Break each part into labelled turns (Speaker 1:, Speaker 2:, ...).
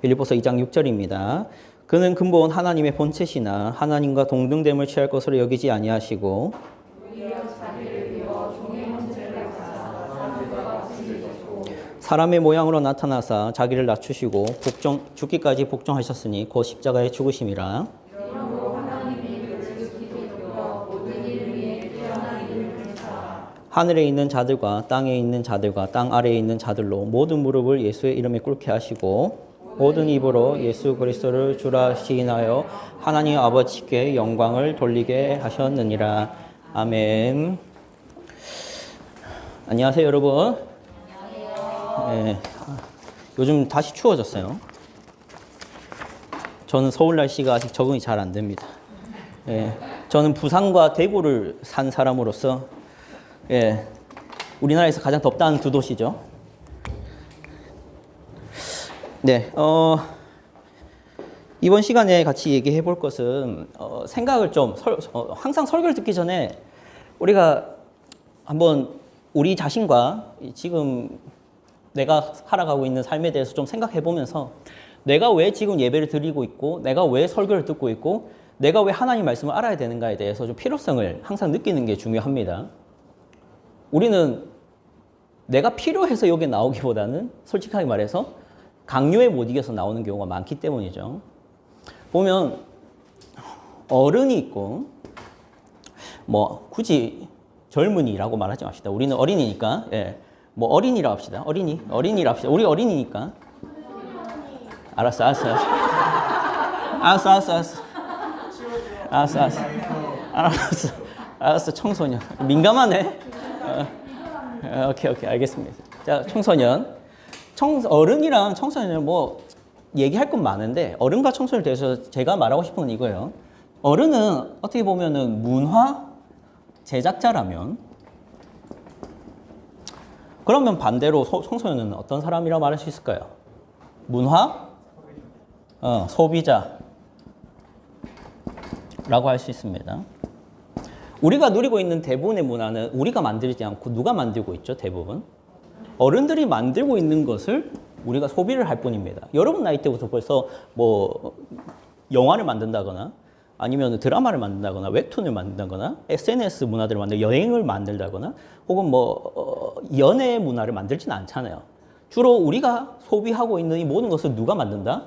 Speaker 1: 빌립보서 2장 6절입니다. 그는 근본 하나님의 본체시나 하나님과 동등됨을 취할 것으로 여기지 아니하시고 사람의 모양으로 나타나사 자기를 낮추시고 죽기까지 복종하셨으니 곧 십자가의 죽으심이라. 하늘에 있는 자들과 땅에 있는 자들과 땅 아래에 있는 자들로 모든 무릎을 예수의 이름에 꿇게 하시고 모든 입으로 예수 그리스도를 주라 시인하여 하나님 아버지께 영광을 돌리게 하셨느니라. 아멘. 안녕하세요, 여러분. 네, 요즘 다시 추워졌어요. 저는 서울 날씨가 아직 적응이 잘 안 됩니다. 네, 저는 부산과 대구를 산 사람으로서 우리나라에서 가장 덥다는 두 도시죠. 네, 이번 시간에 같이 얘기해 볼 것은 생각을 좀 항상 설교를 듣기 전에 우리가 한번 우리 자신과 지금 내가 살아가고 있는 삶에 대해서 좀 생각해 보면서 내가 왜 지금 예배를 드리고 있고 내가 왜 설교를 듣고 있고 내가 왜 하나님 말씀을 알아야 되는가에 대해서 좀 필요성을 항상 느끼는 게 중요합니다. 우리는 내가 필요해서 여기 나오기보다는 솔직하게 말해서 강요에 못 이겨서 나오는 경우가 많기 때문이죠. 보면 어른이 있고 뭐 굳이 젊은이라고 말하지 맙시다. 우리는 어린이니까 뭐 어린이라고 합시다. 어린이라고 합시다. 우리 어린이니까. 알았어. 알았어. 청소년. 민감하네. 오케이, 알겠습니다. 자, 청소년. 어른이랑 청소년은 뭐 얘기할 건 많은데 어른과 청소년에 대해서 제가 말하고 싶은 건 이거예요. 어른은 어떻게 보면은 문화 제작자라면 그러면 반대로 청소년은 어떤 사람이라고 말할 수 있을까요? 문화 소비자라고 할 수 있습니다. 우리가 누리고 있는 대부분의 문화는 우리가 만들지 않고 누가 만들고 있죠? 대부분 어른들이 만들고 있는 것을 우리가 소비를 할 뿐입니다. 여러분 나이 때부터 벌써 뭐 영화를 만든다거나 아니면 드라마를 만든다거나 웹툰을 만든다거나 SNS 문화들을 여행을 만들다거나 혹은 뭐 연애 문화를 만들지는 않잖아요. 주로 우리가 소비하고 있는 이 모든 것을 누가 만든다?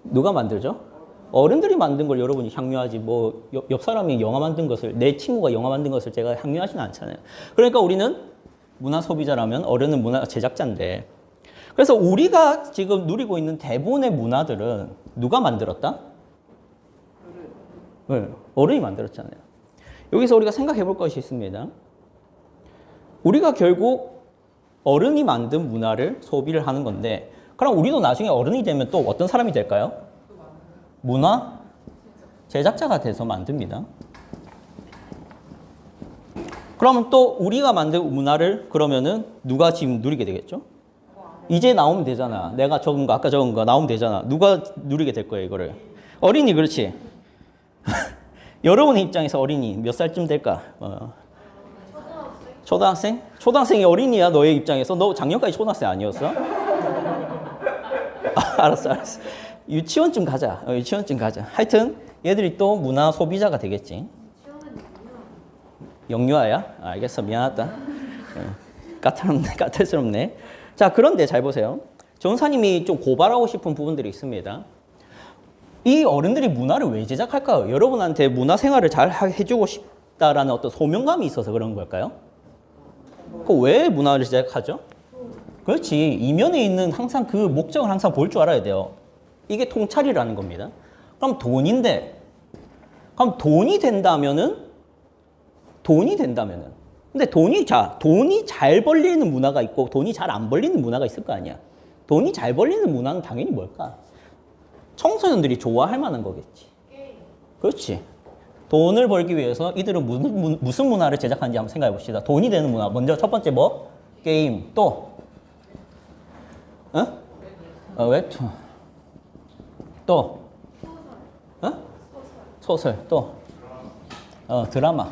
Speaker 1: 누가 만들죠? 어른들이 만든 걸 여러분이 향유하지 뭐 옆 사람이 영화 만든 것을 내 친구가 영화 만든 것을 제가 향유하지는 않잖아요. 그러니까 우리는 문화 소비자라면 어른은 문화 제작자인데 그래서 우리가 지금 누리고 있는 대부분의 문화들은 누가 만들었다? 어른이 만들었잖아요. 여기서 우리가 생각해 볼 것이 있습니다. 우리가 결국 어른이 만든 문화를 소비를 하는 건데 그럼 우리도 나중에 어른이 되면 또 어떤 사람이 될까요? 문화 제작자가 돼서 만듭니다. 그러면 또 우리가 만든 문화를 그러면은 누가 지금 누리게 되겠죠? 이제 나오면 되잖아. 내가 적은 거, 아까 적은 거 나오면 되잖아. 누가 누리게 될 거예요, 이거를? 어린이, 그렇지? 여러분의 입장에서 어린이 몇 살쯤 될까? 초등학생? 초등학생이 어린이야, 너의 입장에서? 너 작년까지 초등학생 아니었어? 알았어. 유치원쯤 가자. 유치원쯤 가자. 하여튼 얘들이 또 문화 소비자가 되겠지. 영유아야? 알겠어. 미안하다. 까탈스럽네. 자, 그런데 잘 보세요. 전사님이 좀 고발하고 싶은 부분들이 있습니다. 이 어른들이 문화를 왜 제작할까요? 여러분한테 문화 생활을 잘 해주고 싶다라는 어떤 소명감이 있어서 그런 걸까요? 왜 문화를 제작하죠? 그렇지. 이면에 있는 항상 그 목적을 항상 볼 줄 알아야 돼요. 이게 통찰이라는 겁니다. 그럼 돈인데, 그럼 돈이 된다면은 근데 돈이 잘 벌리는 문화가 있고 돈이 잘 안 벌리는 문화가 있을 거 아니야. 돈이 잘 벌리는 문화는 당연히 뭘까? 청소년들이 좋아할 만한 거겠지. 그렇지. 돈을 벌기 위해서 이들은 무슨 문화를 제작하는지 한번 생각해 봅시다. 돈이 되는 문화. 먼저 첫 번째 뭐? 게임. 또? 웹툰. 또? 소설. 또? 드라마.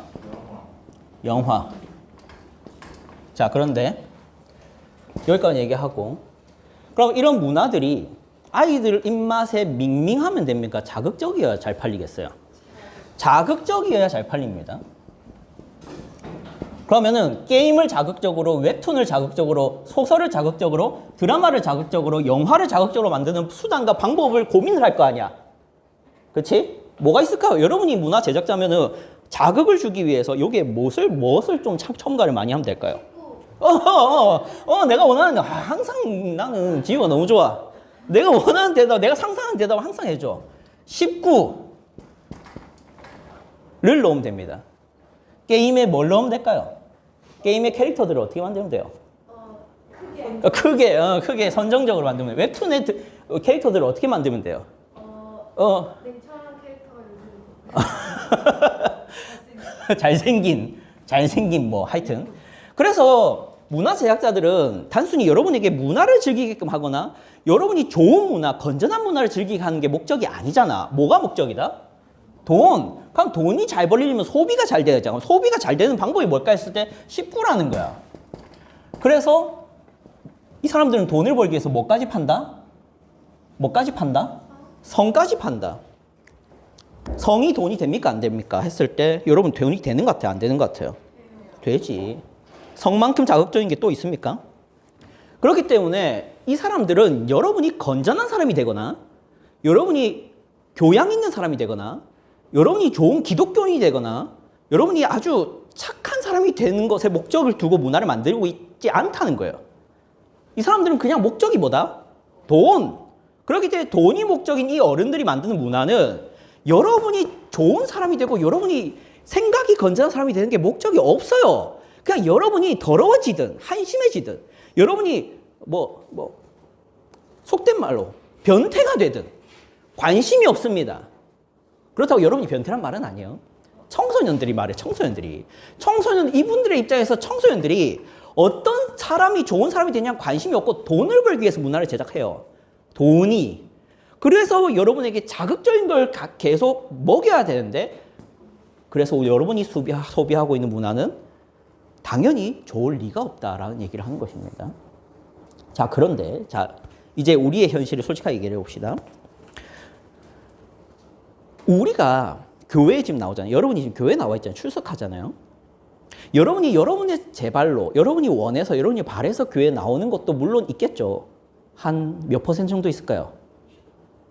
Speaker 1: 영화. 자, 그런데 여기까지 얘기하고 그럼 이런 문화들이 아이들 입맛에 밍밍하면 됩니까? 자극적이어야 잘 팔리겠어요? 자극적이어야 잘 팔립니다. 그러면은 게임을 자극적으로, 웹툰을 자극적으로, 소설을 자극적으로, 드라마를 자극적으로, 영화를 자극적으로 만드는 수단과 방법을 고민을 할 거 아니야. 그렇지? 뭐가 있을까요? 여러분이 문화 제작자면은 자극을 주기 위해서 여기에 무엇을 좀 첨가를 많이 하면 될까요? 내가 원하는 항상 나는 지우가 너무 좋아. 내가 원하는 대답, 내가 상상하는 대답을 항상 해줘. 19를 넣으면 됩니다. 게임에 뭘 넣으면 될까요? 게임의 캐릭터들을 어떻게 만들면 돼요? 크게 선정적으로 만들면 돼요. 웹툰의 캐릭터들을 어떻게 만들면 돼요?
Speaker 2: 냉철한 캐릭터가
Speaker 1: 잘생긴 뭐 하여튼. 그래서 문화 제작자들은 단순히 여러분에게 문화를 즐기게끔 하거나 여러분이 좋은 문화, 건전한 문화를 즐기게 하는 게 목적이 아니잖아. 뭐가 목적이다? 돈. 그럼 돈이 잘 벌리려면 소비가 잘 돼야 되잖아. 소비가 잘 되는 방법이 뭘까 했을 때 19라는 거야. 그래서 이 사람들은 돈을 벌기 위해서 뭐까지 판다? 뭐까지 판다? 성까지 판다. 성이 돈이 됩니까? 안 됩니까? 했을 때 여러분 돈이 되는 것 같아요? 안 되는 것 같아요? 되지. 성만큼 자극적인 게 또 있습니까? 그렇기 때문에 이 사람들은 여러분이 건전한 사람이 되거나 여러분이 교양 있는 사람이 되거나 여러분이 좋은 기독교인이 되거나 여러분이 아주 착한 사람이 되는 것에 목적을 두고 문화를 만들고 있지 않다는 거예요. 이 사람들은 그냥 목적이 뭐다? 돈. 그렇기 때문에 돈이 목적인 이 어른들이 만드는 문화는 여러분이 좋은 사람이 되고 여러분이 생각이 건전한 사람이 되는 게 목적이 없어요. 그냥 여러분이 더러워지든 한심해지든 여러분이 속된 말로 변태가 되든 관심이 없습니다. 그렇다고 여러분이 변태란 말은 아니에요. 청소년들이 말해, 이분들의 입장에서 청소년들이 어떤 사람이 좋은 사람이 되냐 관심이 없고 돈을 벌기 위해서 문화를 제작해요. 돈이. 그래서 여러분에게 자극적인 걸 계속 먹여야 되는데 그래서 여러분이 소비하고 있는 문화는 당연히 좋을 리가 없다라는 얘기를 하는 것입니다. 자, 그런데 이제 우리의 현실을 솔직하게 얘기해 봅시다. 우리가 교회에 지금 나오잖아요. 여러분이 지금 교회에 나와 있잖아요. 출석하잖아요. 여러분이 여러분의 제발로, 여러분이 원해서, 여러분이 바래서 교회에 나오는 것도 물론 있겠죠. 한 몇 퍼센트 정도 있을까요?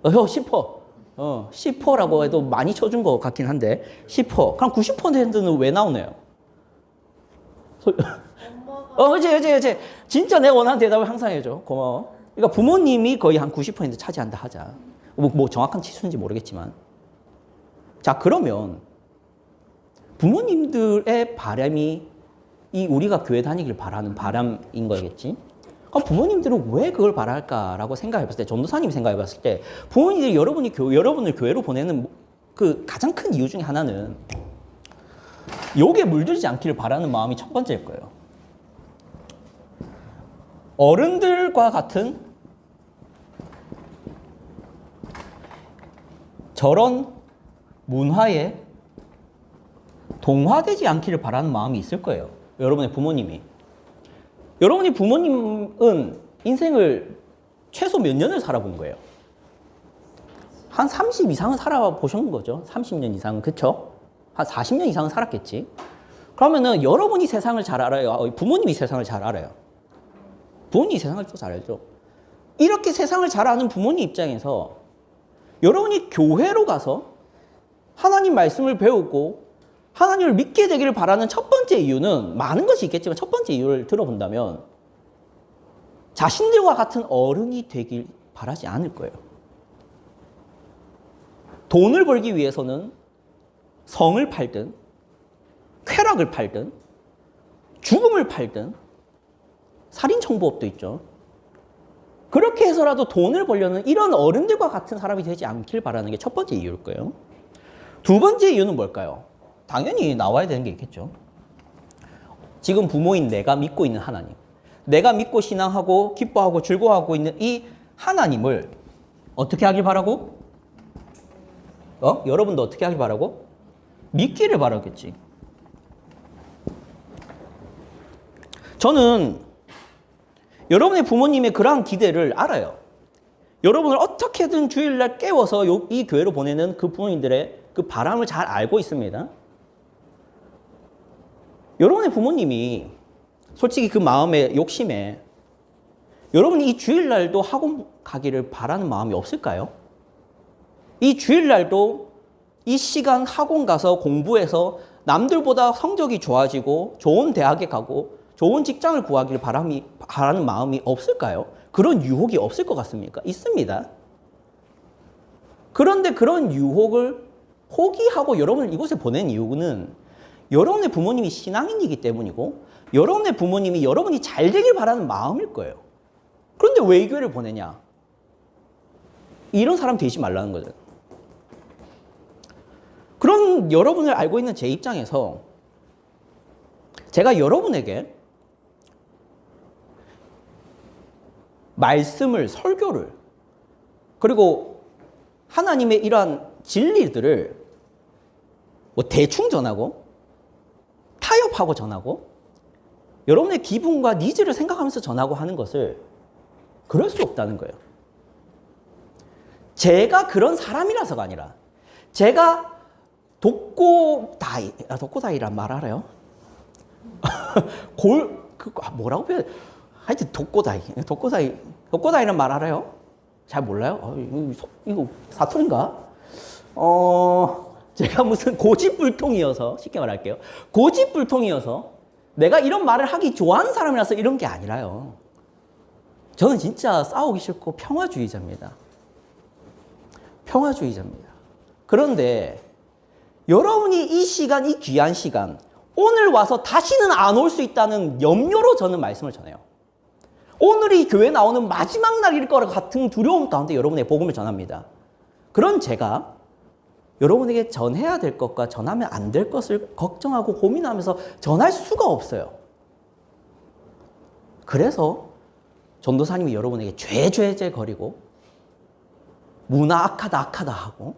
Speaker 1: 10%. 10%라고 해도 많이 쳐준 것 같긴 한데 10%. 그럼 90%는 왜 나오네요? 그치. 진짜 내가 원하는 대답을 항상 해줘. 고마워. 그러니까 부모님이 거의 한 90% 차지한다 하자. 뭐 정확한 치수인지 모르겠지만. 자, 그러면 부모님들의 바람이 이 우리가 교회 다니길 바라는 바람인 거겠지? 그럼 부모님들은 왜 그걸 바랄까라고 생각해봤을 때, 전도사님이 생각해봤을 때, 부모님들이 여러분을 교회로 보내는 그 가장 큰 이유 중에 하나는 욕에 물들지 않기를 바라는 마음이 첫 번째일 거예요. 어른들과 같은 저런 문화에 동화되지 않기를 바라는 마음이 있을 거예요. 여러분의 부모님이. 여러분의 부모님은 인생을 최소 몇 년을 살아본 거예요? 한 30 이상은 살아보신 거죠. 30년 이상은. 그쵸? 한 40년 이상은 살았겠지. 그러면은 여러분이 세상을 잘 알아요? 부모님이 세상을 잘 알아요? 부모님이 세상을 또 잘 알죠. 이렇게 세상을 잘 아는 부모님 입장에서 여러분이 교회로 가서 하나님 말씀을 배우고 하나님을 믿게 되기를 바라는 첫 번째 이유는 많은 것이 있겠지만 첫 번째 이유를 들어본다면 자신들과 같은 어른이 되길 바라지 않을 거예요. 돈을 벌기 위해서는 성을 팔든 쾌락을 팔든 죽음을 팔든 살인청부업도 있죠. 그렇게 해서라도 돈을 벌려는 이런 어른들과 같은 사람이 되지 않길 바라는 게 첫 번째 이유일 거예요. 두 번째 이유는 뭘까요? 당연히 나와야 되는 게 있겠죠. 지금 부모인 내가 믿고 있는 하나님, 내가 믿고 신앙하고 기뻐하고 즐거워하고 있는 이 하나님을 어떻게 하길 바라고? 여러분도 어떻게 하길 바라고? 믿기를 바라겠지. 저는 여러분의 부모님의 그러한 기대를 알아요. 여러분을 어떻게든 주일날 깨워서 이 교회로 보내는 그 부모님들의 그 바람을 잘 알고 있습니다. 여러분의 부모님이 솔직히 그 마음의 욕심에 여러분이 이 주일날도 학원 가기를 바라는 마음이 없을까요? 이 주일날도 이 시간 학원 가서 공부해서 남들보다 성적이 좋아지고 좋은 대학에 가고 좋은 직장을 구하기를 바라는 마음이 없을까요? 그런 유혹이 없을 것 같습니까? 있습니다. 그런데 그런 유혹을 포기하고 여러분을 이곳에 보낸 이유는 여러분의 부모님이 신앙인이기 때문이고 여러분의 부모님이 여러분이 잘 되길 바라는 마음일 거예요. 그런데 왜 이 교회를 보내냐? 이런 사람 되지 말라는 거죠. 그런 여러분을 알고 있는 제 입장에서 제가 여러분에게 말씀을, 설교를, 그리고 하나님의 이러한 진리들을 뭐 대충 전하고 타협하고 전하고 여러분의 기분과 니즈를 생각하면서 전하고 하는 것을 그럴 수 없다는 거예요. 제가 그런 사람이라서가 아니라 제가 독고다이란 말 알아요? 뭐라고 표현? 하여튼 독고다이란 말 알아요? 잘 몰라요? 이거 사투리인가? 제가 무슨 고집불통이어서 쉽게 말할게요. 고집불통이어서 내가 이런 말을 하기 좋아하는 사람이라서 이런 게 아니라요. 저는 진짜 싸우기 싫고 평화주의자입니다. 평화주의자입니다. 그런데 여러분이 이 시간, 이 귀한 시간, 오늘 와서 다시는 안 올 수 있다는 염려로 저는 말씀을 전해요. 오늘이 교회 나오는 마지막 날일 것 같은 두려움 가운데 여러분의 복음을 전합니다. 그런 제가 여러분에게 전해야 될 것과 전하면 안 될 것을 걱정하고 고민하면서 전할 수가 없어요. 그래서 전도사님이 여러분에게 죄죄죄 거리고 문화 악하다 하고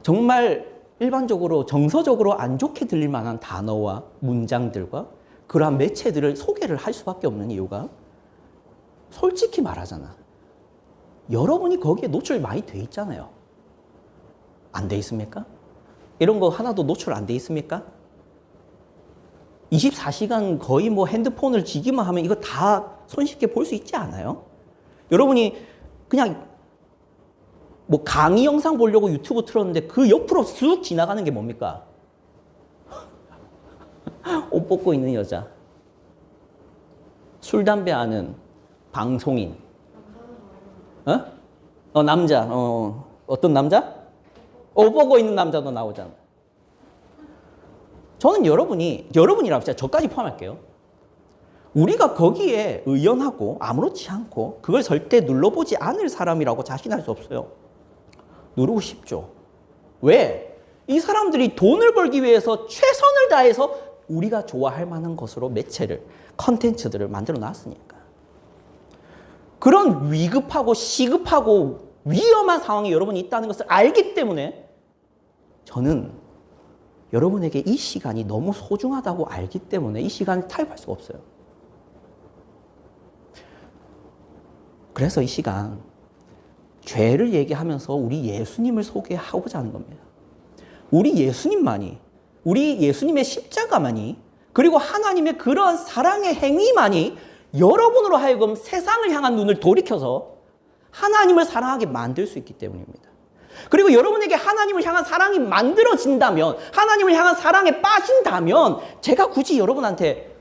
Speaker 1: 정말 일반적으로 정서적으로 안 좋게 들릴 만한 단어와 문장들과 그러한 매체들을 소개를 할 수밖에 없는 이유가 솔직히 말하잖아. 여러분이 거기에 노출 많이 돼 있잖아요. 안 돼 있습니까? 이런 거 하나도 노출 안 돼 있습니까? 24시간 거의 뭐 핸드폰을 지기만 하면 이거 다 손쉽게 볼 수 있지 않아요? 여러분이 그냥 뭐 강의 영상 보려고 유튜브 틀었는데 그 옆으로 쑥 지나가는 게 뭡니까? 옷 벗고 있는 여자, 술, 담배 하는 방송인, 남자, 어떤 남자? 옷 벗고 있는 남자도 나오잖아. 저는 여러분이라고 진짜 저까지 포함할게요. 우리가 거기에 의연하고 아무렇지 않고 그걸 절대 눌러보지 않을 사람이라고 자신할 수 없어요. 누르고 싶죠. 왜? 이 사람들이 돈을 벌기 위해서 최선을 다해서 우리가 좋아할 만한 것으로 매체를, 컨텐츠들을 만들어 놨으니까. 그런 위급하고 시급하고 위험한 상황에 여러분이 있다는 것을 알기 때문에 저는 여러분에게 이 시간이 너무 소중하다고 알기 때문에 이 시간을 타협할 수가 없어요. 그래서 이 시간 죄를 얘기하면서 우리 예수님을 소개하고자 하는 겁니다. 우리 예수님만이, 우리 예수님의 십자가만이, 그리고 하나님의 그러한 사랑의 행위만이 여러분으로 하여금 세상을 향한 눈을 돌이켜서 하나님을 사랑하게 만들 수 있기 때문입니다. 그리고 여러분에게 하나님을 향한 사랑이 만들어진다면, 하나님을 향한 사랑에 빠진다면 제가 굳이 여러분한테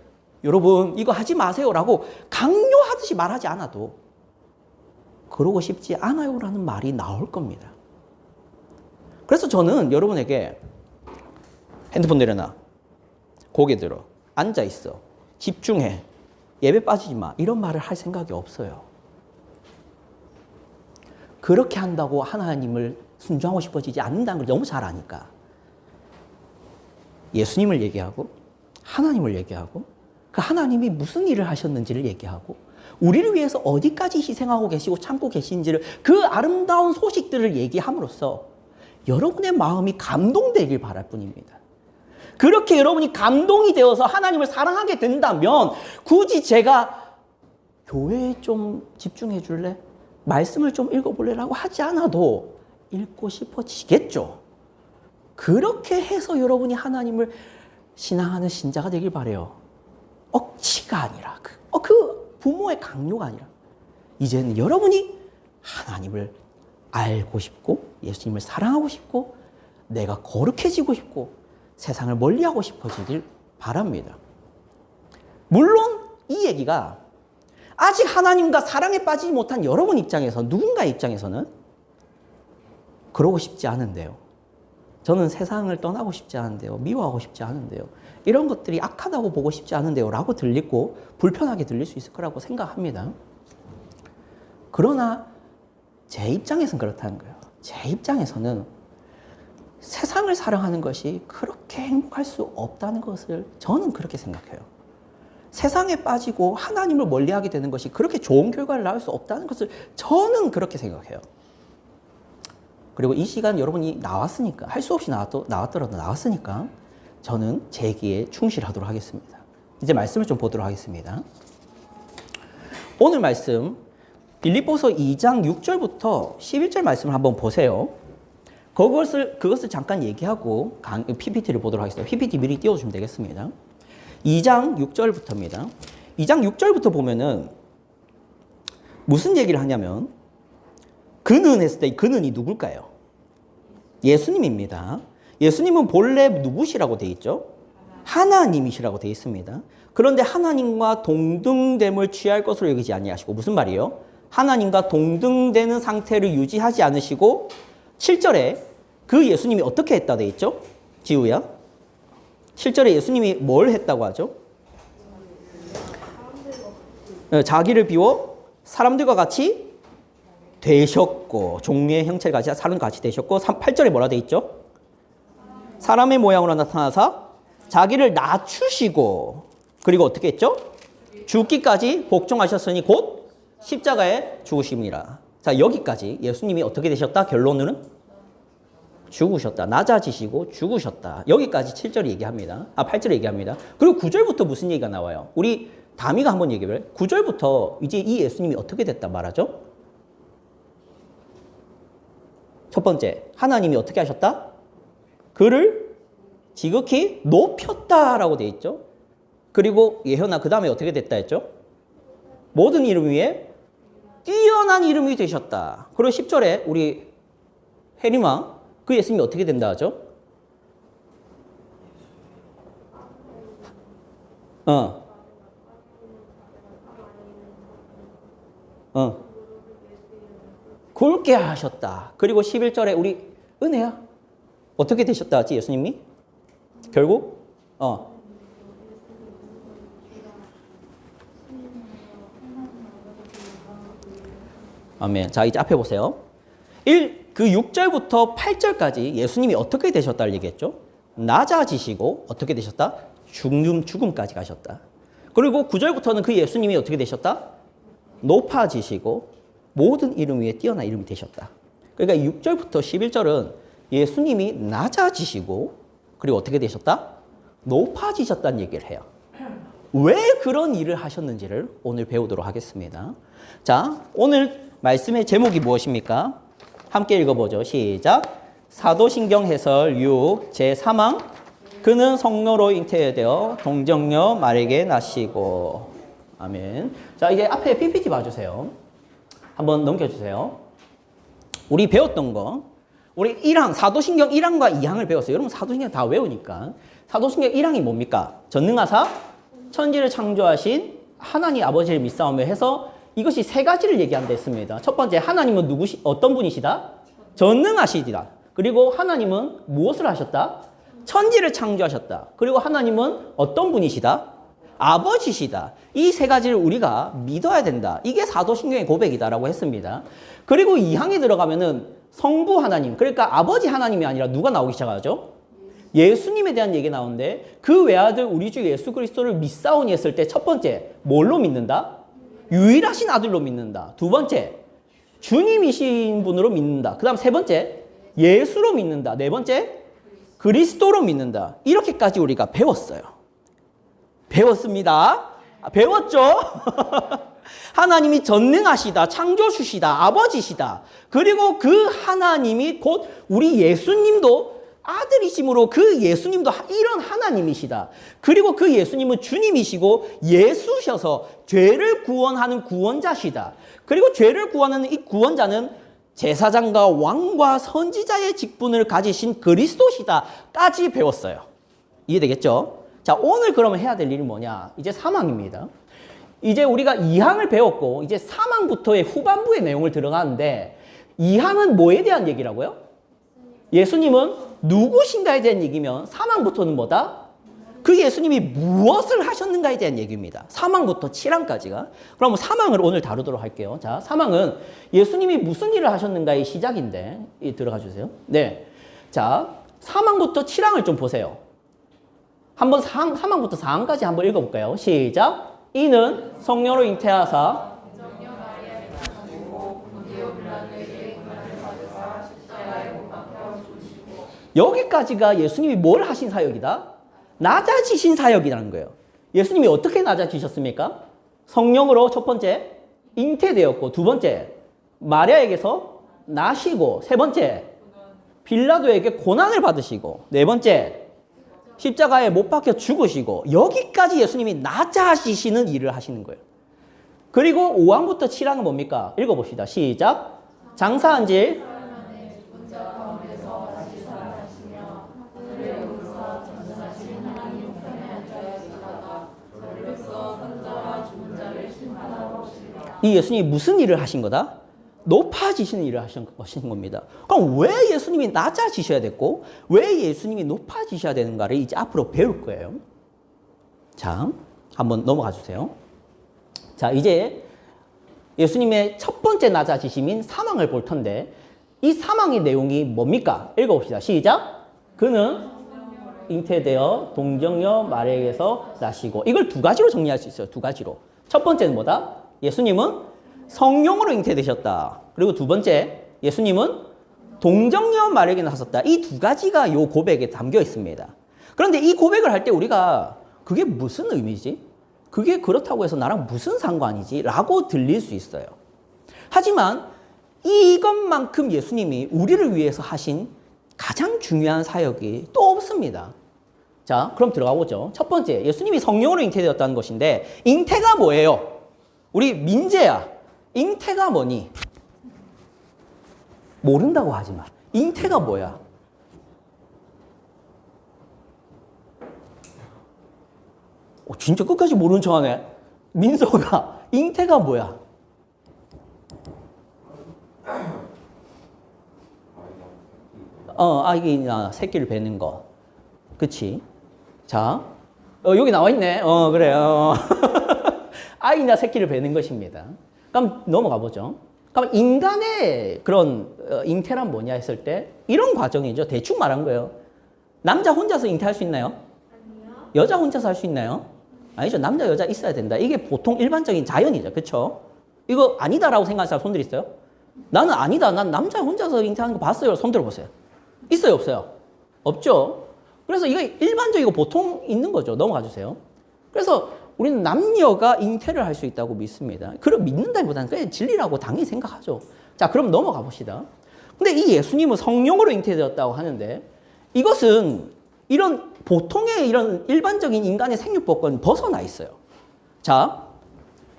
Speaker 1: 여러분 이거 하지 마세요라고 강요하듯이 말하지 않아도 그러고 싶지 않아요라는 말이 나올 겁니다. 그래서 저는 여러분에게 핸드폰 내려놔, 고개 들어, 앉아 있어, 집중해, 예배 빠지지 마, 이런 말을 할 생각이 없어요. 그렇게 한다고 하나님을 순종하고 싶어지지 않는다는 걸 너무 잘 아니까 예수님을 얘기하고 하나님을 얘기하고 그 하나님이 무슨 일을 하셨는지를 얘기하고 우리를 위해서 어디까지 희생하고 계시고 참고 계신지를, 그 아름다운 소식들을 얘기함으로써 여러분의 마음이 감동되길 바랄 뿐입니다. 그렇게 여러분이 감동이 되어서 하나님을 사랑하게 된다면 굳이 제가 교회에 좀 집중해 줄래? 말씀을 좀 읽어볼래라고 하지 않아도 읽고 싶어지겠죠. 그렇게 해서 여러분이 하나님을 신앙하는 신자가 되길 바라요. 억지가 아니라 그 부모의 강요가 아니라 이제는 여러분이 하나님을 알고 싶고 예수님을 사랑하고 싶고 내가 거룩해지고 싶고 세상을 멀리하고 싶어지길 바랍니다. 물론 이 얘기가 아직 하나님과 사랑에 빠지지 못한 여러분 입장에서 누군가의 입장에서는 그러고 싶지 않은데요. 저는 세상을 떠나고 싶지 않은데요. 미워하고 싶지 않은데요. 이런 것들이 악하다고 보고 싶지 않은데요. 라고 들리고 불편하게 들릴 수 있을 거라고 생각합니다. 그러나 제 입장에서는 그렇다는 거예요. 제 입장에서는 세상을 사랑하는 것이 그렇게 행복할 수 없다는 것을 저는 그렇게 생각해요. 세상에 빠지고 하나님을 멀리하게 되는 것이 그렇게 좋은 결과를 낳을 수 없다는 것을 저는 그렇게 생각해요. 그리고 이 시간 여러분이 나왔으니까 할 수 없이 나왔더라도 나왔으니까 저는 제 기에 충실하도록 하겠습니다. 이제 말씀을 좀 보도록 하겠습니다. 오늘 말씀 빌립보서 2장 6절부터 11절 말씀을 한번 보세요. 그것을 잠깐 얘기하고 PPT를 보도록 하겠습니다. PPT 미리 띄워주시면 되겠습니다. 2장 6절부터입니다. 2장 6절부터 보면은 무슨 얘기를 하냐면 그는 했을 때 그는이 누굴까요? 예수님입니다. 예수님은 본래 누구시라고 되어 있죠? 하나님이시라고 되어 있습니다. 그런데 하나님과 동등됨을 취할 것으로 여기지 아니하시고 무슨 말이에요? 하나님과 동등되는 상태를 유지하지 않으시고 7절에 그 예수님이 어떻게 했다 되어 있죠? 지우야. 7절에 예수님이 뭘 했다고 하죠? 자기를 비워 사람들과 같이 되셨고 종류의 형체를 가지사 사람과 같이 되셨고 8절에 뭐라 되어 있죠? 사람의 모양으로 나타나사 자기를 낮추시고 그리고 어떻게 했죠? 죽기까지 복종하셨으니 곧 십자가에 죽으심이라. 자, 여기까지 예수님이 어떻게 되셨다? 결론은 죽으셨다. 낮아지시고 죽으셨다. 여기까지 7절 얘기합니다. 8절 얘기합니다. 그리고 9절부터 무슨 얘기가 나와요? 우리 다미가 한번 얘기를 해요. 9절부터 이제 이 예수님이 어떻게 됐다 말하죠? 첫 번째, 하나님이 어떻게 하셨다? 그를 지극히 높였다라고 돼 있죠. 그리고 예현아 그 다음에 어떻게 됐다 했죠? 모든 이름 위에 뛰어난 이름이 되셨다. 그리고 10절에 우리 혜림아 그 예수님이 어떻게 된다 하죠? 굵게 하셨다. 그리고 11절에 우리 은혜야 어떻게 되셨다 하지 예수님이? 결국 아멘. 자, 이제 앞에 보세요. 그 6절부터 8절까지 예수님이 어떻게 되셨다를 얘기했죠? 낮아지시고 어떻게 되셨다? 죽음까지 가셨다. 그리고 9절부터는 그 예수님이 어떻게 되셨다? 높아지시고 모든 이름 위에 뛰어난 이름이 되셨다. 그러니까 6절부터 11절은 예수님이 낮아지시고 그리고 어떻게 되셨다? 높아지셨다는 얘기를 해요. 왜 그런 일을 하셨는지를 오늘 배우도록 하겠습니다. 자, 오늘 말씀의 제목이 무엇입니까? 함께 읽어보죠. 시작. 사도신경 해설 6 제3항 그는 성령으로 잉태되어 동정녀 마리아에게 나시고 아멘. 자, 이제 앞에 PPT 봐주세요. 한번 넘겨주세요. 우리 배웠던 거 우리 1항 사도신경 1항과 2항을 배웠어요. 여러분 사도신경 다 외우니까 사도신경 1항이 뭡니까? 전능하사 천지를 창조하신 하나님 아버지를 믿사오며 해서 이것이 세 가지를 얘기한다 했습니다. 첫 번째, 하나님은 어떤 분이시다? 전능하시다. 그리고 하나님은 무엇을 하셨다? 천지를 창조하셨다. 그리고 하나님은 어떤 분이시다? 아버지시다. 이 세 가지를 우리가 믿어야 된다. 이게 사도신경의 고백이다라고 했습니다. 그리고 2항에 들어가면은 성부 하나님, 그러니까 아버지 하나님이 아니라 누가 나오기 시작하죠? 예수님에 대한 얘기 나오는데 그 외아들 우리 주 예수 그리스도를 믿사오니 했을 때 첫 번째, 뭘로 믿는다? 유일하신 아들로 믿는다. 두 번째, 주님이신 분으로 믿는다. 그 다음 세 번째, 예수로 믿는다. 네 번째, 그리스도로 믿는다. 이렇게까지 우리가 배웠어요. 배웠습니다. 배웠죠? 하나님이 전능하시다, 창조주시다, 아버지시다. 그리고 그 하나님이 곧 우리 예수님도 아들이심으로 그 예수님도 이런 하나님이시다. 그리고 그 예수님은 주님이시고 예수셔서 죄를 구원하는 구원자시다. 그리고 죄를 구원하는 이 구원자는 제사장과 왕과 선지자의 직분을 가지신 그리스도시다까지 배웠어요. 이해되겠죠? 자, 오늘 그러면 해야 될 일이 뭐냐? 이제 사망입니다. 이제 우리가 2항을 배웠고 이제 사망부터의 후반부의 내용을 들어가는데 2항은 뭐에 대한 얘기라고요? 예수님은 누구신가에 대한 얘기면 사망부터는 뭐다? 그 예수님이 무엇을 하셨는가에 대한 얘기입니다. 사망부터 7항까지가. 그럼 사망을 오늘 다루도록 할게요. 자, 사망은 예수님이 무슨 일을 하셨는가의 시작인데 들어가 주세요. 네. 자, 사망부터 7항을 좀 보세요. 한번 사망부터 4항까지 한번 읽어볼까요? 시작. 이는 성령으로 잉태하사 여기까지가 예수님이 뭘 하신 사역이다? 낮아지신 사역이라는 거예요. 예수님이 어떻게 낮아지셨습니까? 성령으로 첫 번째 잉태되었고, 두 번째 마리아에게서 나시고, 세 번째 빌라도에게 고난을 받으시고, 네 번째 십자가에 못 박혀 죽으시고, 여기까지 예수님이 낮아지시는 일을 하시는 거예요. 그리고 5항부터 7항은 뭡니까? 읽어봅시다. 시작. 장사한 지 이 예수님이 무슨 일을 하신 거다? 높아지시는 일을 하신 겁니다. 그럼 왜 예수님이 낮아지셔야 됐고 왜 예수님이 높아지셔야 되는가를 이제 앞으로 배울 거예요. 자, 한번 넘어가 주세요. 자, 이제 예수님의 첫 번째 낮아지심인 사망을 볼 텐데 이 사망의 내용이 뭡니까? 읽어봅시다. 시작. 그는 잉태되어 동정녀 마리아에게서 나시고, 이걸 두 가지로 정리할 수 있어요. 두 가지로. 첫 번째는 뭐다? 예수님은 성령으로 잉태되셨다. 그리고 두 번째, 예수님은 동정녀 마리아에게 나섰다. 이 두 가지가 요 고백에 담겨 있습니다. 그런데 이 고백을 할 때 우리가 그게 무슨 의미지? 그게 그렇다고 해서 나랑 무슨 상관이지? 라고 들릴 수 있어요. 하지만 이것만큼 예수님이 우리를 위해서 하신 가장 중요한 사역이 또 없습니다. 자, 그럼 들어가 보죠. 첫 번째, 예수님이 성령으로 잉태되었다는 것인데 잉태가 뭐예요? 우리 민재야, 잉태가 뭐니? 모른다고 하지 마. 잉태가 뭐야? 진짜 끝까지 모르는 척하네. 민서가 잉태가 뭐야? 아기나 새끼를 뵈는 거. 그치? 자, 여기 나와 있네. 그래. 아이나 새끼를 뵈는 것입니다. 그럼 넘어가 보죠. 그럼 인간의 그런 잉태란 뭐냐 했을 때 이런 과정이죠. 대충 말한 거예요. 남자 혼자서 잉태할 수 있나요?
Speaker 2: 아니요.
Speaker 1: 여자 혼자서 할 수 있나요? 아니죠. 남자 여자 있어야 된다. 이게 보통 일반적인 자연이죠. 그렇죠? 이거 아니다라고 생각하는 사람 손들 있어요? 나는 아니다. 난 남자 혼자서 잉태하는 거 봤어요. 손 들어보세요. 있어요? 없어요? 없죠. 그래서 이거 일반적이고 보통 있는 거죠. 넘어가 주세요. 그래서 우리는 남녀가 잉태를 할 수 있다고 믿습니다. 그럼 믿는다기보다는 그냥 진리라고 당연히 생각하죠. 자, 그럼 넘어가 봅시다. 근데 이 예수님은 성령으로 잉태되었다고 하는데 이것은 이런 보통의 이런 일반적인 인간의 생육법과는 벗어나 있어요. 자,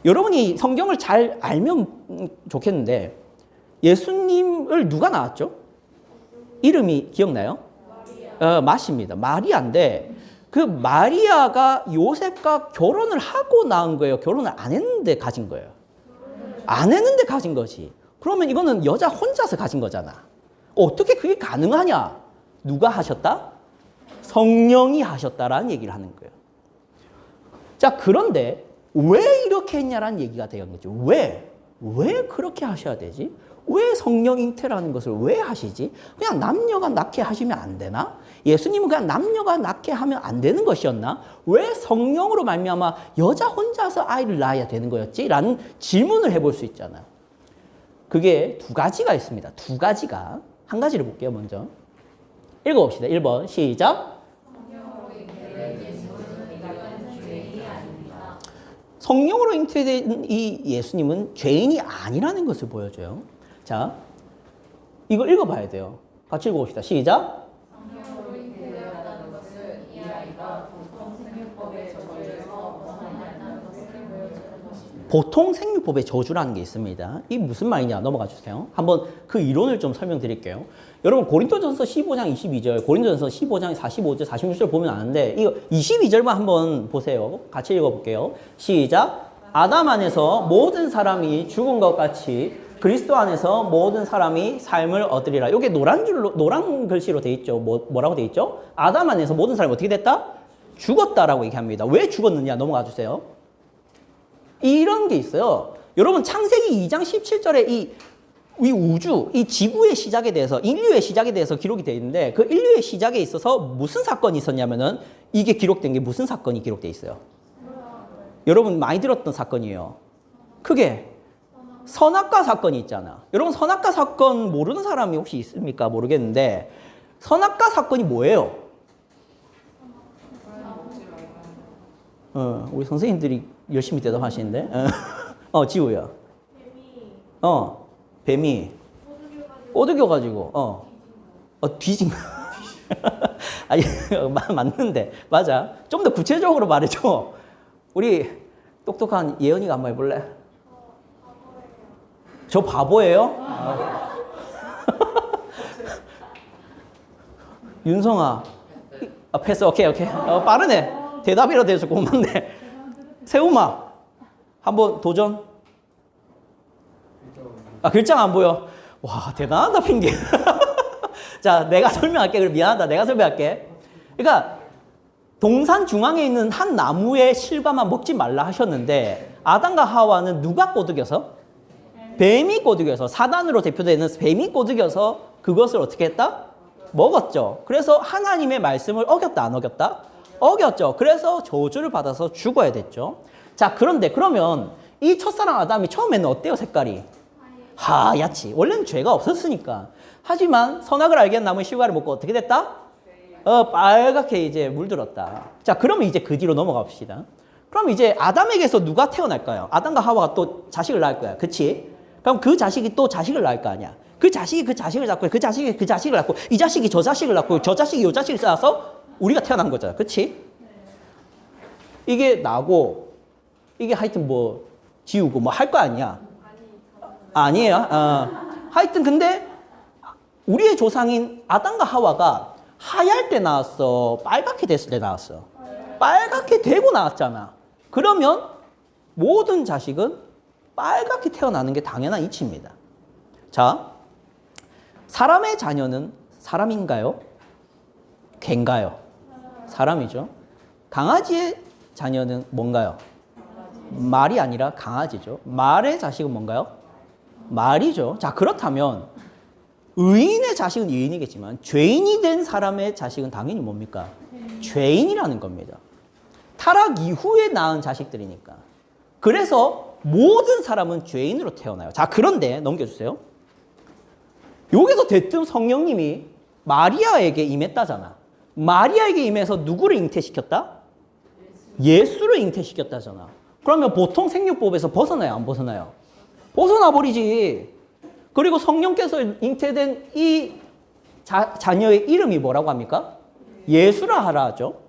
Speaker 1: 여러분이 성경을 잘 알면 좋겠는데 예수님을 누가 낳았죠? 이름이 기억나요? 맞습니다. 마리아인데 그 마리아가 요셉과 결혼을 하고 낳은 거예요? 결혼을 안 했는데 가진 거예요? 안 했는데 가진 거지. 그러면 이거는 여자 혼자서 가진 거잖아. 어떻게 그게 가능하냐? 누가 하셨다? 성령이 하셨다라는 얘기를 하는 거예요. 자, 그런데 왜 이렇게 했냐라는 얘기가 되는 거죠. 왜 그렇게 하셔야 되지? 왜 성령 잉태라는 것을 왜 하시지? 그냥 남녀가 낳게 하시면 안 되나? 예수님은 그냥 남녀가 낳게 하면 안 되는 것이었나? 왜 성령으로 말미암아 여자 혼자서 아이를 낳아야 되는 거였지? 라는 질문을 해볼 수 있잖아요. 그게 두 가지가 있습니다. 두 가지가. 한 가지를 볼게요, 먼저. 읽어봅시다. 1번 시작. 성령으로 잉태된 이 예수님은 죄인이 아니라는 것을 보여줘요. 자, 이거 읽어봐야 돼요. 같이 읽어봅시다. 시작.
Speaker 2: 성령으로 잉태되었다는 것은 이 아이가 보통 생육법의 저주에서 벗어나지 않는 것을 보여주는 것입니다.
Speaker 1: 보통 생육법의 저주라는 게 있습니다. 이게 무슨 말이냐 넘어가 주세요. 한번 그 이론을 좀 설명드릴게요. 여러분 고린도전서 15장 22절, 고린도전서 15장 45절, 46절 보면 아는데 이거 22절만 한번 보세요. 같이 읽어볼게요. 시작. 아담 안에서 모든 사람이 죽은 것 같이 그리스도 안에서 모든 사람이 삶을 얻으리라. 이게 노란 글씨로 돼 있죠. 뭐라고 돼 있죠? 아담 안에서 모든 사람이 어떻게 됐다? 죽었다라고 얘기합니다. 왜 죽었느냐 넘어가 주세요. 이런 게 있어요. 여러분 창세기 2장 17절에 이 우주, 이 지구의 시작에 대해서, 인류의 시작에 대해서 기록이 되어 있는데 그 인류의 시작에 있어서 무슨 사건이 있었냐면은 이게 기록된 게 무슨 사건이 기록되어 있어요? 여러분 많이 들었던 사건이에요. 크게 선악과 사건이 있잖아. 여러분 선악과 사건 모르는 사람이 혹시 있습니까? 모르겠는데 선악과 사건이 뭐예요? 우리 선생님들이 열심히 대답하시는데 지우야. 뱀이 꼬드겨가지고 뒤진 거. 아니 맞는데 맞아. 좀 더 구체적으로 말해줘. 우리 똑똑한 예언이가 한번 해볼래? 저 바보예요? 윤성아. 패스. 오케이. 빠르네. 대답이라도 해서 고맙네. 세우마. 한번 도전. 글자가 안 보여. 와, 대단하다, 핑계. 자, 내가 설명할게. 그래, 미안하다. 내가 설명할게. 그러니까, 동산 중앙에 있는 한 나무의 실과만 먹지 말라 하셨는데, 아담과 하와는 누가 꼬드겨서? 뱀이 꼬드겨서, 사단으로 대표되는 뱀이 꼬드겨서 그것을 어떻게 했다? 먹었죠. 그래서 하나님의 말씀을 어겼다, 안 어겼다? 어겼죠. 그래서 저주를 받아서 죽어야 됐죠. 자, 그런데 그러면 이 첫사랑 아담이 처음에는 어때요, 색깔이? 하얗지. 원래는 죄가 없었으니까. 하지만 선악을 알게 한 나무의 실과를 먹고 어떻게 됐다? 빨갛게 이제 물들었다. 자, 그러면 이제 그 뒤로 넘어가 봅시다. 그럼 이제 아담에게서 누가 태어날까요? 아담과 하와가 또 자식을 낳을 거야. 그치? 그럼 그 자식이 또 자식을 낳을 거 아니야. 그 자식이 그 자식을 낳고 그 자식이 그 자식을 낳고 이 자식이 저 자식을 낳고 저 자식이 요 자식을 낳아서 우리가 태어난 거잖아. 그치? 이게 나고 이게 하여튼 뭐 지우고 뭐 할 거 아니야. 아니에요. 하여튼 근데 우리의 조상인 아담과 하와가 하얄 때 나왔어? 빨갛게 됐을 때 나왔어? 빨갛게 되고 나왔잖아. 그러면 모든 자식은 빨갛게 태어나는 게 당연한 이치입니다. 자, 사람의 자녀는 사람인가요? 개인가요? 사람이죠. 강아지의 자녀는 뭔가요? 말이 아니라 강아지죠. 말의 자식은 뭔가요? 말이죠. 자, 그렇다면 의인의 자식은 의인이겠지만 죄인이 된 사람의 자식은 당연히 뭡니까? 죄인이라는 겁니다. 타락 이후에 낳은 자식들이니까. 그래서 모든 사람은 죄인으로 태어나요. 자, 그런데 넘겨주세요. 여기서 대뜸 성령님이 마리아에게 임했다잖아. 마리아에게 임해서 누구를 잉태시켰다? 예수를 잉태시켰다잖아. 그러면 보통 생육법에서 벗어나요? 안 벗어나요? 벗어나 버리지. 그리고 성령께서 잉태된 이 자녀의 이름이 뭐라고 합니까? 예수라 하라 하죠.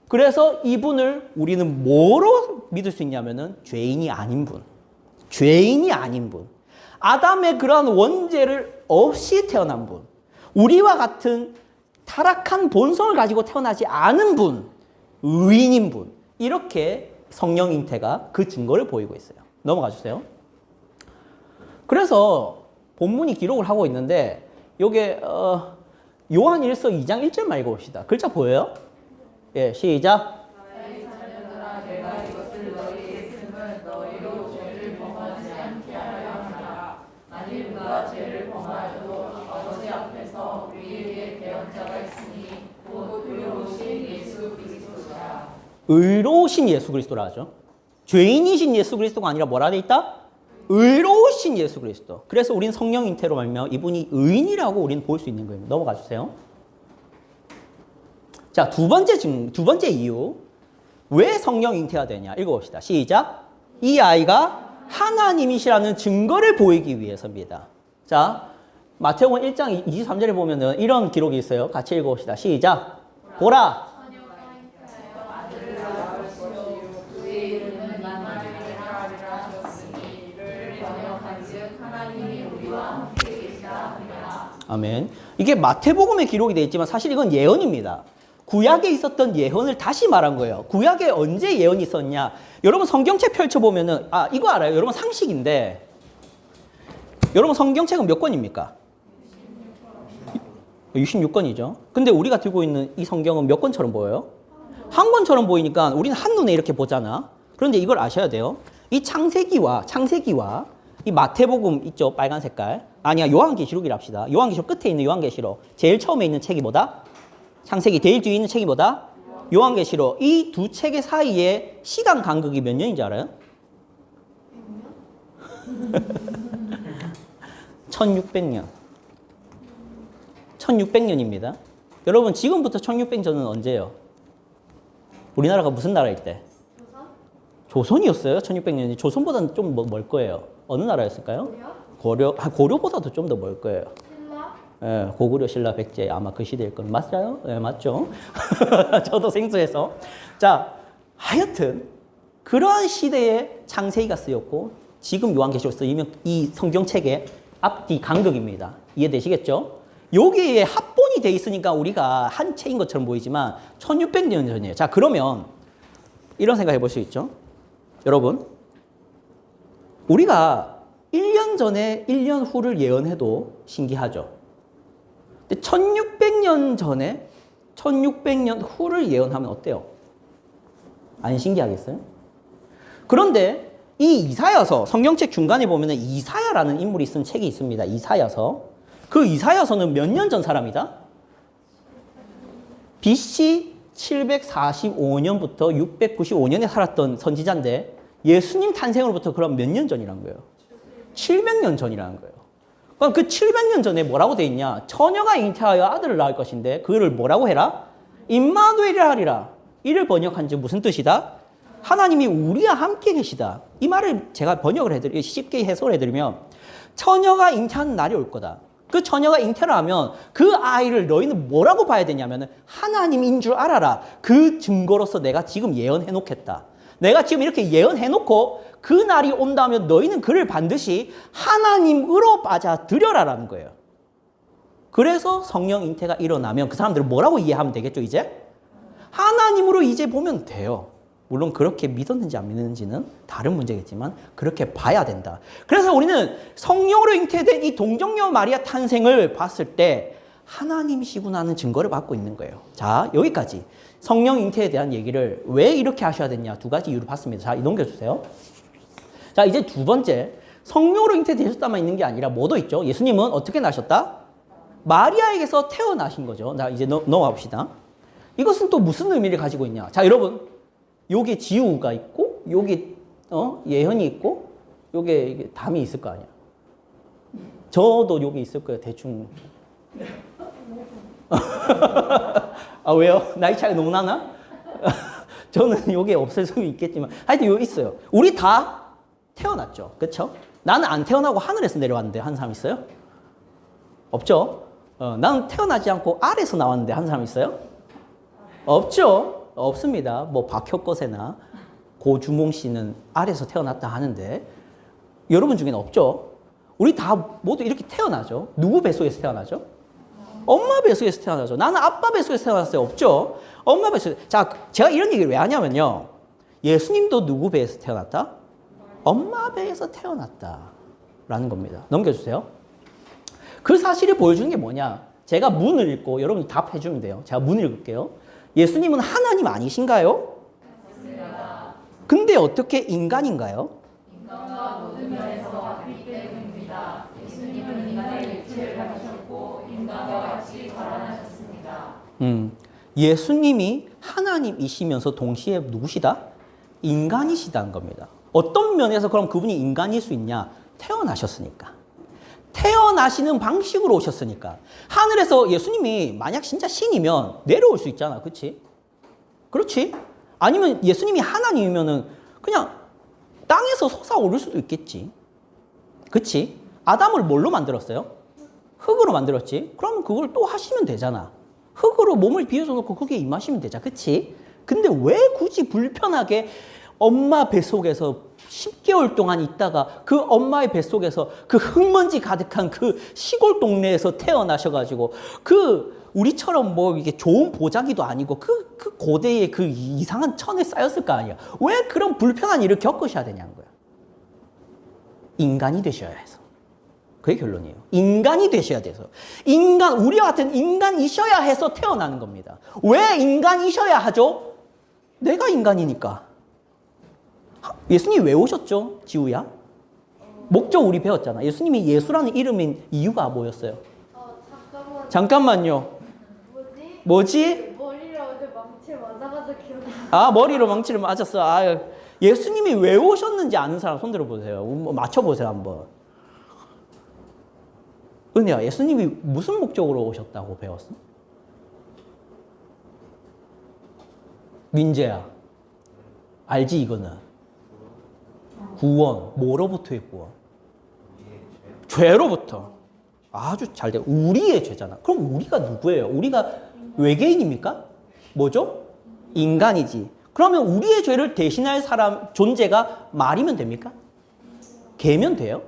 Speaker 1: 그래서 이분을 우리는 뭐로 믿을 수 있냐면은 죄인이 아닌 분. 죄인이 아닌 분. 아담의 그러한 원죄를 없이 태어난 분. 우리와 같은 타락한 본성을 가지고 태어나지 않은 분. 의인인 분. 이렇게 성령 잉태가 그 증거를 보이고 있어요. 넘어가 주세요. 그래서 본문이 기록을 하고 있는데 요게 요한 1서 2장 1절만 읽어봅시다. 글자 보여요? 예, 시작.
Speaker 2: 나의 자녀들아 내가 이것을 너희에게 쓰면 너희로 죄를 범하지 않게 하려 함이라. 만일 누가 죄를 범하여도 아버지 앞에서 우리에게 대언자가 있으니 곧 의로우신 예수 그리스도라.
Speaker 1: 의로우신 예수 그리스도라 하죠. 죄인이신 예수 그리스도가 아니라 뭐라 돼 있다? 의로우신 예수 그리스도. 그래서 우린 성령 잉태로 말하면 이분이 의인이라고 우리는 볼 수 있는 거예요. 넘어가 주세요. 자, 두 번째 이유. 왜 성령 잉태가 되냐? 읽어봅시다. 시작. 이 아이가 하나님이시라는 증거를 보이기 위해서입니다. 자, 마태복음 1장 23절에 보면은 이런 기록이 있어요. 같이 읽어봅시다. 시작. 보라. 아멘. 이게 마태복음에 기록이 되어 있지만 사실 이건 예언입니다. 구약에 있었던 예언을 다시 말한 거예요. 구약에 언제 예언이 있었냐? 여러분 성경책 펼쳐보면은, 이거 알아요? 여러분 상식인데, 여러분 성경책은 몇 권입니까? 66권이죠. 근데 우리가 들고 있는 이 성경은 몇 권처럼 보여요? 한 권처럼 보이니까 우리는 한눈에 이렇게 보잖아. 그런데 이걸 아셔야 돼요. 이 창세기와 이 마태복음 있죠? 빨간 색깔. 아니야, 요한계시록이라 합시다. 요한계시록 끝에 있는 요한계시록. 제일 처음에 있는 책이 뭐다? 창세기. 제일 뒤에 있는 책이 뭐다? 요한계시록. 이 두 책의 사이에 시간 간극이 몇 년인지 알아요? 1600년. 1600년입니다. 여러분 지금부터 1600년은 언제예요? 우리나라가 무슨 나라일 때? 조선이었어요? 1600년이. 조선보다는 좀 멀 거예요. 어느 나라였을까요? 고려보다도 좀 더 멀 거예요. 예, 고구려, 신라, 백제 아마 그 시대일 건 맞아요? 예, 맞죠? 저도 생소해서. 자, 하여튼 그러한 시대에 창세기가 쓰였고 지금 요한계시록 쓰이면 이 성경책의 앞뒤 간극입니다. 이해되시겠죠? 여기에 합본이 돼 있으니까 우리가 한 책인 것처럼 보이지만 1600년 전이에요. 자, 그러면 이런 생각 해볼 수 있죠? 여러분, 우리가 1년 전에 1년 후를 예언해도 신기하죠? 근데 1600년 전에 1600년 후를 예언하면 어때요? 안 신기하겠어요? 그런데 이 이사야서, 성경책 중간에 보면 이사야라는 인물이 쓴 책이 있습니다. 이사야서. 그 이사야서는 몇 년 전 사람이다? BC 745년부터 695년에 살았던 선지자인데 예수님 탄생으로부터 그럼 몇 년 전이란 거예요? 700년 전이라는 거예요. 그럼 그 700년 전에 뭐라고 돼 있냐? 처녀가 잉태하여 아들을 낳을 것인데 그를 뭐라고 해라? 임마누엘이라 하리라. 이를 번역한 지 무슨 뜻이다? 하나님이 우리와 함께 계시다. 이 말을 제가 번역을 쉽게 해석을 해드리면 처녀가 잉태하는 날이 올 거다. 그 처녀가 잉태를 하면 그 아이를 너희는 뭐라고 봐야 되냐면 하나님인 줄 알아라. 그 증거로서 내가 지금 예언해 놓겠다. 내가 지금 이렇게 예언해 놓고 그 날이 온다면 너희는 그를 반드시 하나님으로 빠져들여라라는 거예요. 그래서 성령 잉태가 일어나면 그 사람들은 뭐라고 이해하면 되겠죠, 이제? 하나님으로 이제 보면 돼요. 물론 그렇게 믿었는지 안 믿는지는 다른 문제겠지만 그렇게 봐야 된다. 그래서 우리는 성령으로 잉태된 이 동정녀 마리아 탄생을 봤을 때 하나님이시구나 하는 증거를 받고 있는 거예요. 자, 여기까지 성령 잉태에 대한 얘기를 왜 이렇게 하셔야 되냐 두 가지 이유를 봤습니다. 자, 넘겨주세요. 자, 이제 두 번째, 성령으로 잉태되셨다만 있는 게 아니라 뭐도 있죠? 예수님은 어떻게 나셨다? 마리아에게서 태어나신 거죠. 자, 이제 넘어가 봅시다. 이것은 또 무슨 의미를 가지고 있냐? 자, 여러분, 여기 지우가 있고, 여기 예현이 있고, 여기 담이 있을 거 아니야. 저도 여기 있을 거예요, 대충. 아, 왜요? 나이 차이가 너무 나나? 저는 여기 없을 수 있겠지만, 하여튼 여기 있어요. 우리 다 태어났죠, 그렇죠? 나는 안 태어나고 하늘에서 내려왔는데 한 사람 있어요? 없죠? 나는 태어나지 않고 아래에서 나왔는데 한 사람 있어요? 없죠? 없습니다. 뭐 박혁거세나 고주몽 씨는 아래에서 태어났다 하는데 여러분 중에는 없죠? 우리 다 모두 이렇게 태어나죠? 누구 뱃속에서 태어나죠? 엄마 뱃속에서 태어나죠. 나는 아빠 뱃속에서 태어났어요. 없죠? 엄마 뱃속에서. 자, 제가 이런 얘기를 왜 하냐면요. 예수님도 누구 배에서 태어났다? 엄마 배에서 태어났다 라는 겁니다. 넘겨주세요. 그 사실을 보여주는 게 뭐냐? 제가 문을 읽고 여러분이 답해 주면 돼요. 제가 문을 읽을게요. 예수님은 하나님 아니신가요? 맞습니다. 근데 어떻게 인간인가요?
Speaker 2: 인간과 모든 면에서 같기 때문입니다. 예수님은 인간의 육체를 가지셨고 인간과 같이 자라나셨습니다.
Speaker 1: 예수님이 하나님이시면서 동시에 누구시다? 인간이시다는 겁니다. 어떤 면에서 그럼 그분이 인간일 수 있냐? 태어나셨으니까. 태어나시는 방식으로 오셨으니까. 하늘에서 예수님이 만약 진짜 신이면 내려올 수 있잖아. 그렇지? 그렇지? 아니면 예수님이 하나님이면은 그냥 땅에서 솟아오를 수도 있겠지. 그치? 아담을 뭘로 만들었어요? 흙으로 만들었지. 그러면 그걸 또 하시면 되잖아. 흙으로 몸을 비워서 놓고 거기에 임하시면 되잖아. 그치? 근데 왜 굳이 불편하게 엄마 뱃속에서 10개월 동안 있다가 그 엄마의 뱃속에서 그 흙먼지 가득한 그 시골 동네에서 태어나셔가지고 그 우리처럼 뭐 이게 좋은 보자기도 아니고 그 고대의 그 이상한 천에 쌓였을 거 아니야. 왜 그런 불편한 일을 겪으셔야 되냐는 거야. 인간이 되셔야 해서. 그게 결론이에요. 인간이 되셔야 돼서. 우리와 같은 인간이셔야 해서 태어나는 겁니다. 왜 인간이셔야 하죠? 내가 인간이니까. 예수님이 왜 오셨죠, 지우야? 목적 우리 배웠잖아. 예수님이 예수라는 이름인 이유가 뭐였어요? 잠깐만요. 뭐지?
Speaker 3: 머리를 어제 망치에 맞아가지고 기억나.
Speaker 1: 아, 머리로 망치를 맞았어. 아, 예수님이 왜 오셨는지 아는 사람 손 들어보세요. 맞춰보세요, 한번. 은혜야, 예수님이 무슨 목적으로 오셨다고 배웠어? 민재야, 알지 이거는? 구원, 뭐로부터의 구원? 죄로부터. 아주 잘 돼. 우리의 죄잖아. 그럼 우리가 누구예요? 우리가 외계인입니까? 뭐죠? 인간이지. 그러면 우리의 죄를 대신할 사람, 존재가 말이면 됩니까? 개면 돼요?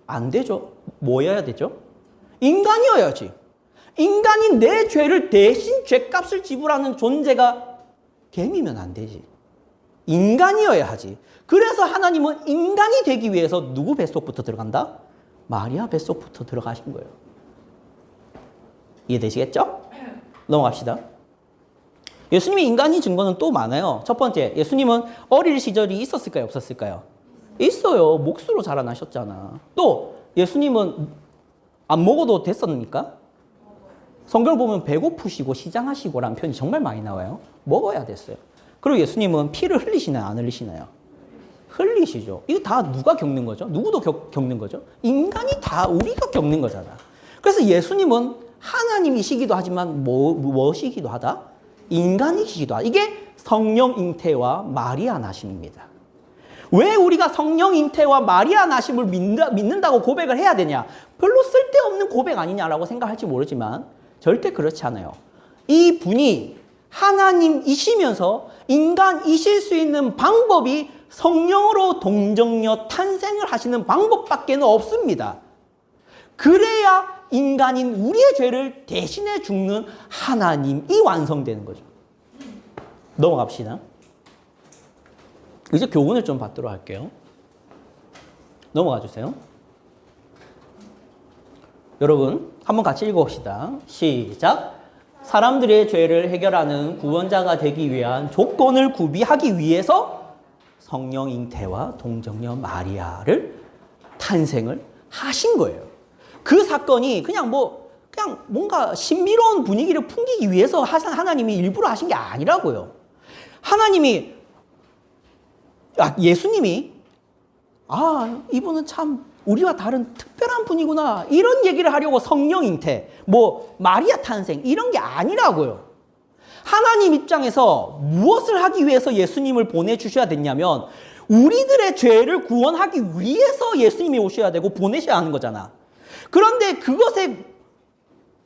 Speaker 1: 안 되죠. 뭐여야 되죠? 인간이어야지. 인간이 내 죄를 대신 죄값을 지불하는 존재가 개미면 안 되지. 인간이어야 하지. 그래서 하나님은 인간이 되기 위해서 누구 뱃속부터 들어간다? 마리아 뱃속부터 들어가신 거예요. 이해되시겠죠? 넘어갑시다. 예수님이 인간이 증거는 또 많아요. 첫 번째, 예수님은 어릴 시절이 있었을까요? 없었을까요? 있어요. 몫으로 자라나셨잖아. 또 예수님은 안 먹어도 됐었습니까? 성경을 보면 배고프시고 시장하시고라는 표현이 정말 많이 나와요. 먹어야 됐어요. 그리고 예수님은 피를 흘리시나요? 안 흘리시나요? 흘리시죠. 이거 다 누가 겪는 거죠? 누구도 겪는 거죠? 인간이 다 우리가 겪는 거잖아. 그래서 예수님은 하나님이시기도 하지만 무엇이기도 하다? 인간이시기도 하다. 이게 성령 잉태와 마리아 나심입니다. 왜 우리가 성령 잉태와 마리아 나심을 믿는다고 고백을 해야 되냐? 별로 쓸데없는 고백 아니냐라고 생각할지 모르지만 절대 그렇지 않아요. 이 분이 하나님이시면서 인간이실 수 있는 방법이 성령으로 동정녀 탄생을 하시는 방법밖에 없습니다. 그래야 인간인 우리의 죄를 대신해 죽는 하나님이 완성되는 거죠. 넘어갑시다. 이제 교훈을 좀 받도록 할게요. 넘어가 주세요. 여러분, 한번 같이 읽어봅시다. 시작. 사람들의 죄를 해결하는 구원자가 되기 위한 조건을 구비하기 위해서 성령 잉태와 동정녀 마리아를 탄생을 하신 거예요. 그 사건이 그냥 뭔가 신비로운 분위기를 풍기기 위해서 하나님이 일부러 하신 게 아니라고요. 예수님이 이분은 참 우리와 다른 특별한 분이구나 이런 얘기를 하려고 성령 잉태, 마리아 탄생 이런 게 아니라고요. 하나님 입장에서 무엇을 하기 위해서 예수님을 보내주셔야 됐냐면 우리들의 죄를 구원하기 위해서 예수님이 오셔야 되고 보내셔야 하는 거잖아. 그런데 그것에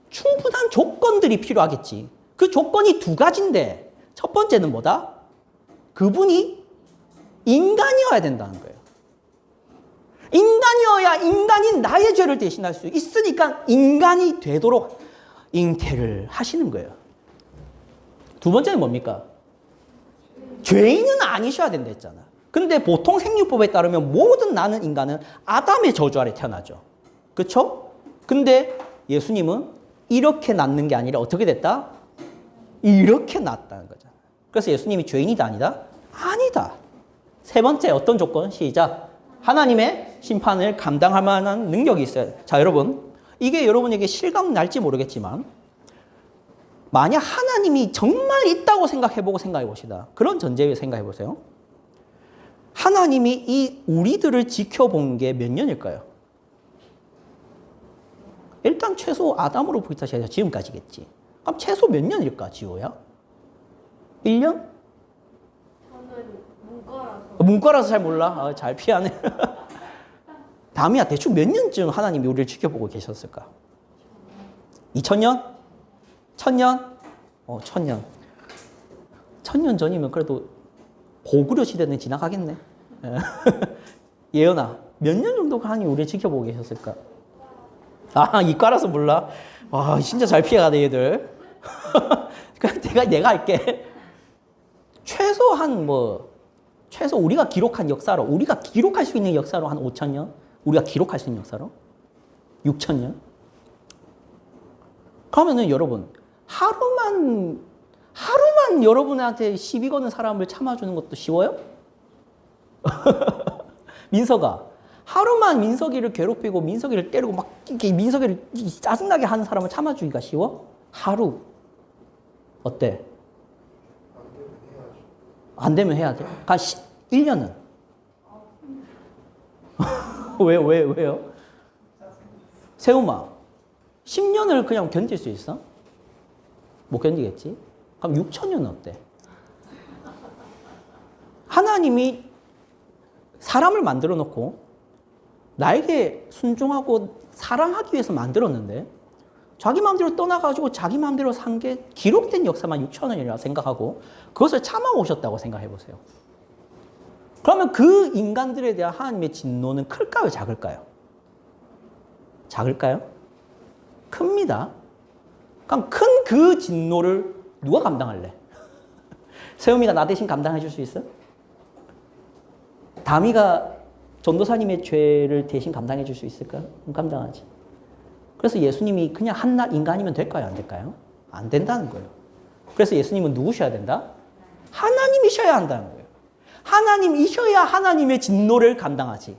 Speaker 1: 충분한 조건들이 필요하겠지. 그 조건이 두 가지인데 첫 번째는 뭐다? 그분이 인간이어야 된다는 거예요. 인간이어야 인간인 나의 죄를 대신할 수 있으니까 인간이 되도록 잉태를 하시는 거예요. 두 번째는 뭡니까? 죄인은 아니셔야 된다 했잖아. 근데 보통 생육법에 따르면 모든 나는 인간은 아담의 저주 아래 태어나죠. 그렇죠? 근데 예수님은 이렇게 낳는 게 아니라 어떻게 됐다? 이렇게 낳았다는 거잖아. 그래서 예수님이 죄인이다 아니다? 아니다. 세 번째 어떤 조건? 시작. 하나님의 심판을 감당할 만한 능력이 있어요. 자, 여러분. 이게 여러분에게 실감 날지 모르겠지만 만약 하나님이 정말 있다고 생각해 봅시다. 그런 전제에 생각해 보세요. 하나님이 이 우리들을 지켜본 게 몇 년일까요? 일단 최소 아담으로부터 시작해서 지금까지겠지. 그럼 최소 몇 년일까, 지호야? 1년?
Speaker 3: 저는
Speaker 1: 문과라서 잘 몰라. 아, 잘 피하네. 다미야, 대충 몇 년쯤 하나님이 우리를 지켜보고 계셨을까? 2000년? 1000년? 1000년. 1000년 전이면 그래도 고구려 시대는 지나가겠네. 예언아, 몇 년 정도 하나님 우리를 지켜보고 계셨을까? 아, 이과라서 몰라. 와, 진짜 잘 피해가네, 얘들. 그냥 내가 할게. 최소 우리가 기록한 역사로, 우리가 기록할 수 있는 역사로 한 5000년? 우리가 기록할 수 있는 역사로? 6000년? 그러면은 여러분, 하루만 여러분한테 시비 거는 사람을 참아주는 것도 쉬워요? 민석아, 하루만 민석이를 괴롭히고 민석이를 때리고 막 이렇게 민석이를 짜증나게 하는 사람을 참아주기가 쉬워? 하루. 어때? 안 되면 해야 돼. 1년은? 왜요? 세우마, 10년을 그냥 견딜 수 있어? 못 견디겠지? 그럼 6000년은 어때? 하나님이 사람을 만들어 놓고 나에게 순종하고 사랑하기 위해서 만들었는데 자기 마음대로 떠나가지고 자기 마음대로 산 게 기록된 역사만 6000년이라 생각하고 그것을 참아오셨다고 생각해 보세요. 그러면 그 인간들에 대한 하나님의 진노는 클까요? 작을까요? 작을까요? 큽니다. 그럼 큰 그 진노를 누가 감당할래? 세움이가 나 대신 감당해 줄 수 있어? 다미가 전도사님의 죄를 대신 감당해 줄 수 있을까? 감당하지. 그래서 예수님이 그냥 한낱 인간이면 될까요? 안 될까요? 안 된다는 거예요. 그래서 예수님은 누구셔야 된다? 하나님이셔야 한다는 거예요. 하나님이셔야 하나님의 진노를 감당하지.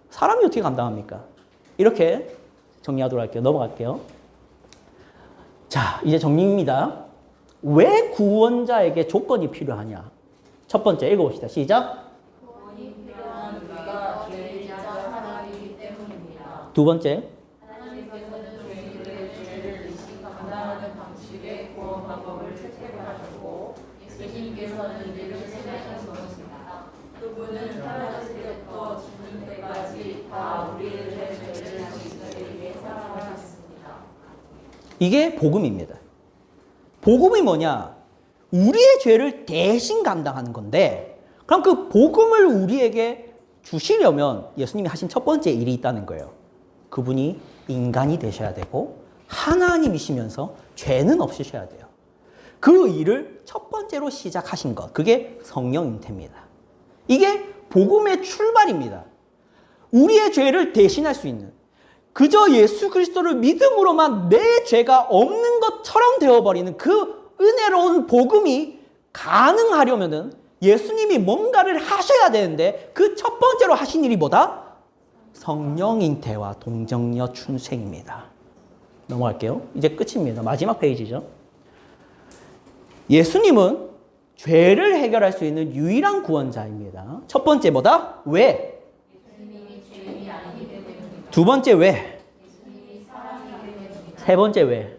Speaker 1: 사람이 어떻게 감당합니까? 이렇게 정리하도록 할게요. 넘어갈게요. 자, 이제 정리입니다. 왜 구원자에게 조건이 필요하냐? 첫 번째 읽어봅시다. 시작.
Speaker 2: 구원이 필요한 우리가 죄인이자 하나님이기 때문입니다.
Speaker 1: 두 번째.
Speaker 2: 하나님께서는 죄인들의 죄를 대신 감당하는 방식의 구원 방법을 채택하셨고 예수님께서는 이를 실행하신 것입니다. 그분은 태어났을 때부터 죽는 때까지 다 우리의 죄를 지시기 위해 살아가셨습니다.
Speaker 1: 이게 복음입니다. 복음이 뭐냐? 우리의 죄를 대신 감당하는 건데, 그럼 그 복음을 우리에게 주시려면 예수님이 하신 첫 번째 일이 있다는 거예요. 그분이 인간이 되셔야 되고 하나님이시면서 죄는 없으셔야 돼요. 그 일을 첫 번째로 시작하신 것, 그게 성령 잉태입니다. 이게 복음의 출발입니다. 우리의 죄를 대신할 수 있는, 그저 예수 그리스도를 믿음으로만 내 죄가 없는 것처럼 되어버리는 그 은혜로운 복음이 가능하려면은 예수님이 뭔가를 하셔야 되는데 그 첫 번째로 하신 일이 뭐다? 성령 잉태와 동정녀 출생입니다. 넘어갈게요. 이제 끝입니다. 마지막 페이지죠. 예수님은 죄를 해결할 수 있는 유일한 구원자입니다. 첫 번째 뭐다? 왜? 두 번째 왜? 세 번째 왜?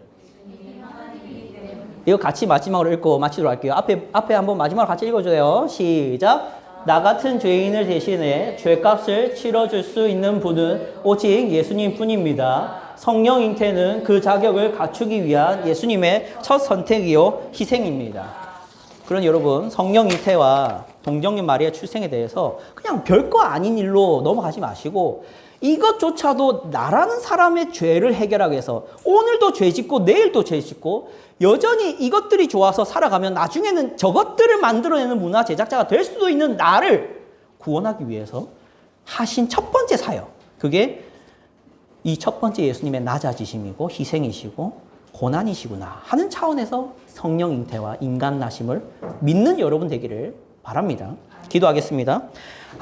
Speaker 1: 이거 같이 마지막으로 읽고 마치도록 할게요. 앞에 한번 마지막으로 같이 읽어줘요. 시작. 나 같은 죄인을 대신해 죄값을 치러줄 수 있는 분은 오직 예수님 뿐입니다. 성령 잉태는 그 자격을 갖추기 위한 예수님의 첫 선택이요 희생입니다. 그런 여러분, 성령 잉태와 동정녀 마리아 출생에 대해서 그냥 별거 아닌 일로 넘어가지 마시고 이것조차도 나라는 사람의 죄를 해결하기 위해서 오늘도 죄 짓고 내일도 죄 짓고 여전히 이것들이 좋아서 살아가면 나중에는 저것들을 만들어내는 문화 제작자가 될 수도 있는 나를 구원하기 위해서 하신 첫 번째 사역, 그게 이 첫 번째 예수님의 낮아지심이고 희생이시고 고난이시구나 하는 차원에서 성령 잉태와 인간 나심을 믿는 여러분 되기를 바랍니다. 기도하겠습니다.